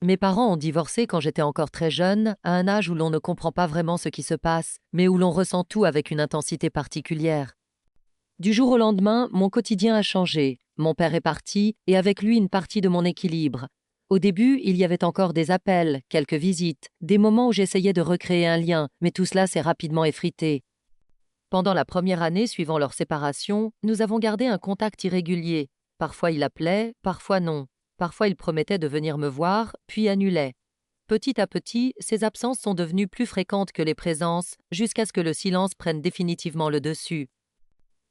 Mes parents ont divorcé quand j'étais encore très jeune, à un âge où l'on ne comprend pas vraiment ce qui se passe, mais où l'on ressent tout avec une intensité particulière. Du jour au lendemain, mon quotidien a changé. Mon père est parti, et avec lui une partie de mon équilibre. Au début, il y avait encore des appels, quelques visites, des moments où j'essayais de recréer un lien, mais tout cela s'est rapidement effrité. Pendant la première année suivant leur séparation, nous avons gardé un contact irrégulier. Parfois il appelait, parfois non. Parfois il promettait de venir me voir, puis annulait. Petit à petit, ces absences sont devenues plus fréquentes que les présences, jusqu'à ce que le silence prenne définitivement le dessus.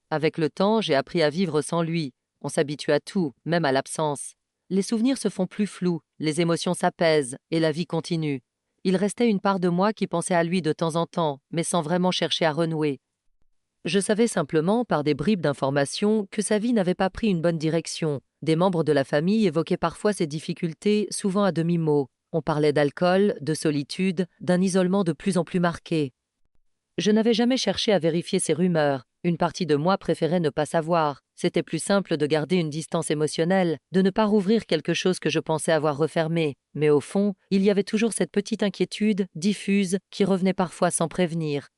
Avec le temps, j'ai appris à vivre sans lui. On s'habitue à tout, même à l'absence. Les souvenirs se font plus flous, les émotions s'apaisent, et la vie continue. Il restait une part de moi qui pensait à lui de temps en temps, mais sans vraiment chercher à renouer. Je savais simplement, par des bribes d'informations, que sa vie n'avait pas pris une bonne direction. Des membres de la famille évoquaient parfois ses difficultés, souvent à demi-mot. On parlait d'alcool, de solitude, d'un isolement de plus en plus marqué. Je n'avais jamais cherché à vérifier ces rumeurs. Une partie de moi préférait ne pas savoir. C'était plus simple de garder une distance émotionnelle, de ne pas rouvrir quelque chose que je pensais avoir refermé. Mais au fond, il y avait toujours cette petite inquiétude, diffuse, qui revenait parfois sans prévenir.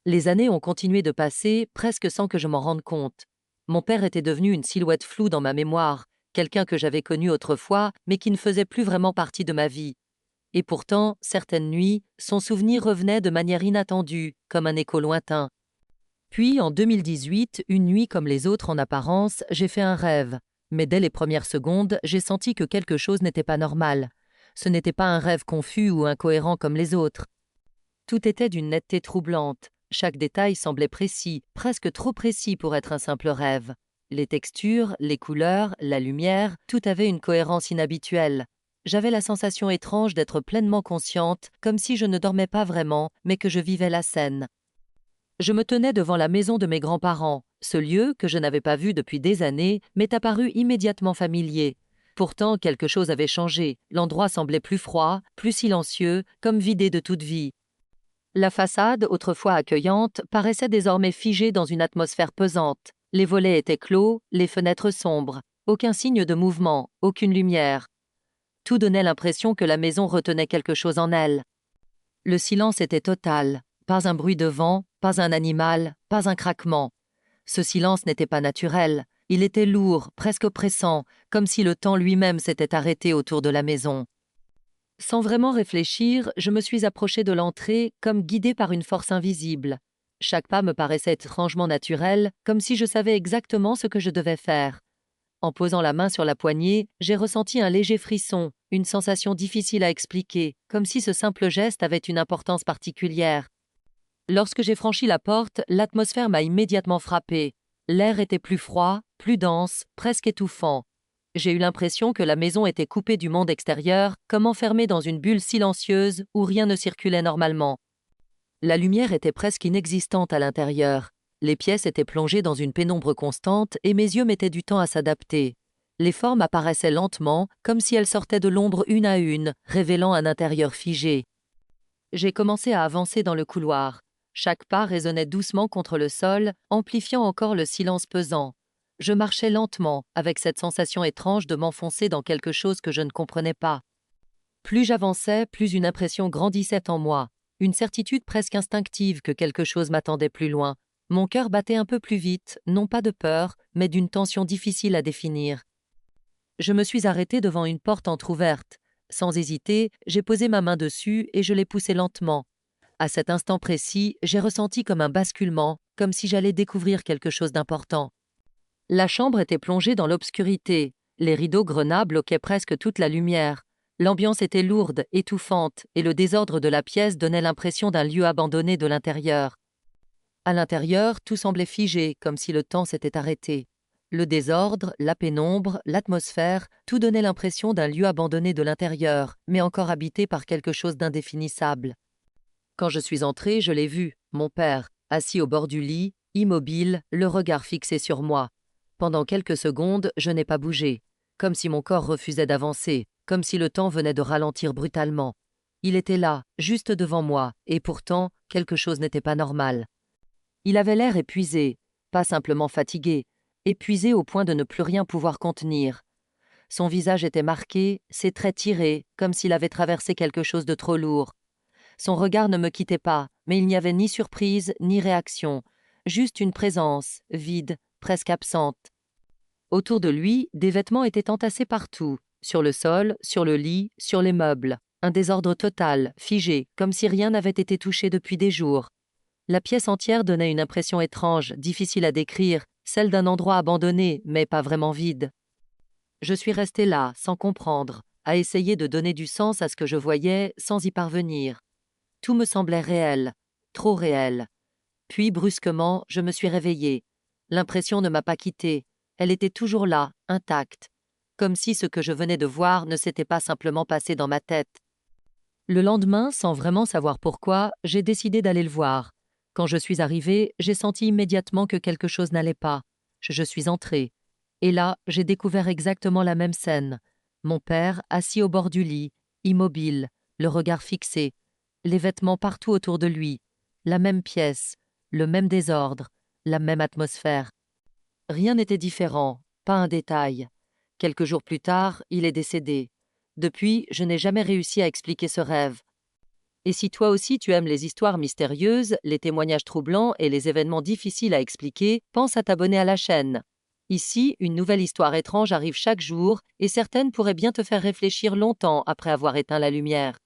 Les années ont continué de passer, presque sans que je m'en rende compte. Mon père était devenu une silhouette floue dans ma mémoire, quelqu'un que j'avais connu autrefois, mais qui ne faisait plus vraiment partie de ma vie. Et pourtant, certaines nuits, son souvenir revenait de manière inattendue, comme un écho lointain. Puis, en 2018, une nuit comme les autres en apparence, j'ai fait un rêve. Mais dès les premières secondes, j'ai senti que quelque chose n'était pas normal. Ce n'était pas un rêve confus ou incohérent comme les autres. Tout était d'une netteté troublante. Chaque détail semblait précis, presque trop précis pour être un simple rêve. Les textures, les couleurs, la lumière, tout avait une cohérence inhabituelle. J'avais la sensation étrange d'être pleinement consciente, comme si je ne dormais pas vraiment, mais que je vivais la scène. Je me tenais devant la maison de mes grands-parents. Ce lieu, que je n'avais pas vu depuis des années, m'est apparu immédiatement familier. Pourtant, quelque chose avait changé. L'endroit semblait plus froid, plus silencieux, comme vidé de toute vie. La façade, autrefois accueillante, paraissait désormais figée dans une atmosphère pesante. Les volets étaient clos, les fenêtres sombres. Aucun signe de mouvement, aucune lumière. Tout donnait l'impression que la maison retenait quelque chose en elle. Le silence était total. Pas un bruit de vent, pas un animal, pas un craquement. Ce silence n'était pas naturel. Il était lourd, presque oppressant, comme si le temps lui-même s'était arrêté autour de la maison. Sans vraiment réfléchir, je me suis approchée de l'entrée, comme guidée par une force invisible. Chaque pas me paraissait étrangement naturel, comme si je savais exactement ce que je devais faire. En posant la main sur la poignée, j'ai ressenti un léger frisson, une sensation difficile à expliquer, comme si ce simple geste avait une importance particulière. Lorsque j'ai franchi la porte, l'atmosphère m'a immédiatement frappée. L'air était plus froid, plus dense, presque étouffant. J'ai eu l'impression que la maison était coupée du monde extérieur, comme enfermée dans une bulle silencieuse où rien ne circulait normalement. La lumière était presque inexistante à l'intérieur. Les pièces étaient plongées dans une pénombre constante et mes yeux mettaient du temps à s'adapter. Les formes apparaissaient lentement, comme si elles sortaient de l'ombre une à une, révélant un intérieur figé. J'ai commencé à avancer dans le couloir. Chaque pas résonnait doucement contre le sol, amplifiant encore le silence pesant. Je marchais lentement, avec cette sensation étrange de m'enfoncer dans quelque chose que je ne comprenais pas. Plus j'avançais, plus une impression grandissait en moi, une certitude presque instinctive que quelque chose m'attendait plus loin. Mon cœur battait un peu plus vite, non pas de peur, mais d'une tension difficile à définir. Je me suis arrêtée devant une porte entr'ouverte. Sans hésiter, j'ai posé ma main dessus et je l'ai poussée lentement. À cet instant précis, j'ai ressenti comme un basculement, comme si j'allais découvrir quelque chose d'important. La chambre était plongée dans l'obscurité. Les rideaux grenats bloquaient presque toute la lumière. L'ambiance était lourde, étouffante, et le désordre de la pièce donnait l'impression d'un lieu abandonné de l'intérieur. À l'intérieur, tout semblait figé, comme si le temps s'était arrêté. Le désordre, la pénombre, l'atmosphère, tout donnait l'impression d'un lieu abandonné de l'intérieur, mais encore habité par quelque chose d'indéfinissable. Quand je suis entrée, je l'ai vu, mon père, assis au bord du lit, immobile, le regard fixé sur moi. Pendant quelques secondes, je n'ai pas bougé, comme si mon corps refusait d'avancer, comme si le temps venait de ralentir brutalement. Il était là, juste devant moi, et pourtant, quelque chose n'était pas normal. Il avait l'air épuisé, pas simplement fatigué, épuisé au point de ne plus rien pouvoir contenir. Son visage était marqué, ses traits tirés, comme s'il avait traversé quelque chose de trop lourd. Son regard ne me quittait pas, mais il n'y avait ni surprise, ni réaction, juste une présence, vide, presque absente. Autour de lui, des vêtements étaient entassés partout, sur le sol, sur le lit, sur les meubles. Un désordre total, figé, comme si rien n'avait été touché depuis des jours. La pièce entière donnait une impression étrange, difficile à décrire, celle d'un endroit abandonné, mais pas vraiment vide. Je suis restée là, sans comprendre, à essayer de donner du sens à ce que je voyais, sans y parvenir. Tout me semblait réel, trop réel. Puis, brusquement, je me suis réveillée. L'impression ne m'a pas quittée. Elle était toujours là, intacte. Comme si ce que je venais de voir ne s'était pas simplement passé dans ma tête. Le lendemain, sans vraiment savoir pourquoi, j'ai décidé d'aller le voir. Quand je suis arrivée, j'ai senti immédiatement que quelque chose n'allait pas. Je suis entrée. Et là, j'ai découvert exactement la même scène. Mon père, assis au bord du lit, immobile, le regard fixé, les vêtements partout autour de lui, la même pièce, le même désordre, la même atmosphère. Rien n'était différent, pas un détail. Quelques jours plus tard, il est décédé. Depuis, je n'ai jamais réussi à expliquer ce rêve. Et si toi aussi tu aimes les histoires mystérieuses, les témoignages troublants et les événements difficiles à expliquer, pense à t'abonner à la chaîne. Ici, une nouvelle histoire étrange arrive chaque jour et certaines pourraient bien te faire réfléchir longtemps après avoir éteint la lumière.